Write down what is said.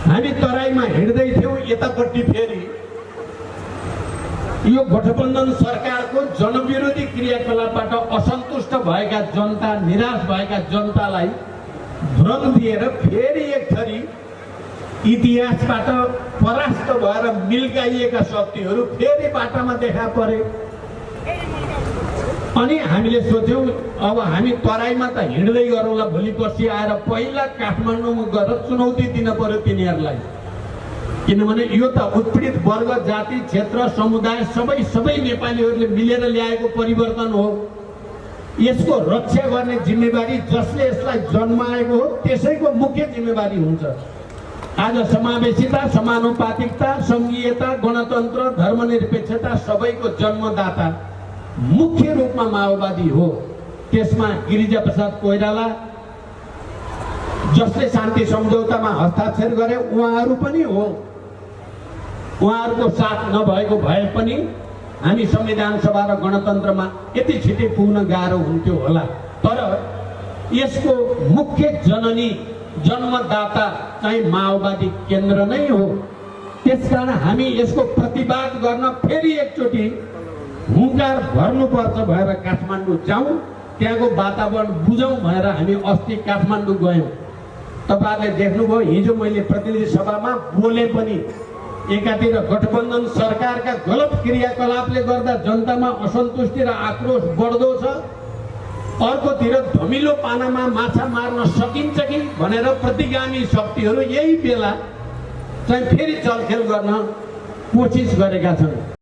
हामी तराईमा हिँड्दै थियौँ, यतापट्टि फेरि यो गठबन्धन सरकारको जनविरोधी क्रियाकलापबाट असन्तुष्ट भएका जनता, निराश भएका जनतालाई भ्रम दिएर फेरि एक थरी इतिहासबाट परास्त भएर मिल्काइएका शक्तिहरू फेरि बाटामा देखा परे। अनि हामीले सोच्यौँ अब हामी तराईमा त हिँड्दै गरौँला, भोलि पर्सि आएर पहिला काठमाडौँमा गएर चुनौती दिन पर्यो तिनीहरूलाई, किनभने यो त उत्पीडित वर्ग, जाति, क्षेत्र, समुदाय सबै नेपालीहरूले मिलेर ल्याएको परिवर्तन हो। यसको रक्षा गर्ने जिम्मेवारी जसले यसलाई जन्माएको हो त्यसैको मुख्य जिम्मेवारी हुन्छ। आज समावेशिता, समानुपातिकता, संघीयता, गणतन्त्र, धर्मनिरपेक्षता सबैको जन्मदाता मुख्य रूपमा माओवादी हो। त्यसमा गिरिजा प्रसाद कोइराला जसले शान्ति सम्झौतामा हस्ताक्षर गरे उहाँहरू पनि हो। उहाँहरूको साथ नभएको भए पनि हामी संविधान सभा र गणतन्त्रमा यति छिटै पुग्न गाह्रो हुन्थ्यो होला। तर यसको मुख्य जननी, जन्मदाता चाहिँ माओवादी केन्द्र नै हो। त्यसकारण हामी यसको प्रतिवाद गर्न फेरि एकचोटि हुङ्कार भर्नुपर्छ भएर काठमाडौँ जाउँ, त्यहाँको वातावरण बुझौँ भनेर हामी अस्ति काठमाडौँ गयौँ। तपाईँहरूले देख्नुभयो, हिजो मैले प्रतिनिधि सभामा बोले पनि एकातिर गठबन्धन सरकारका गलत क्रियाकलापले गर्दा जनतामा असन्तुष्टि र आक्रोश बढ्दो छ, अर्कोतिर धमिलो पानामा माछा मार्न सकिन्छ कि भनेर प्रतिगामी शक्तिहरू यही बेला चाहिँ फेरि चलखेल गर्न कोसिस गरेका छन्।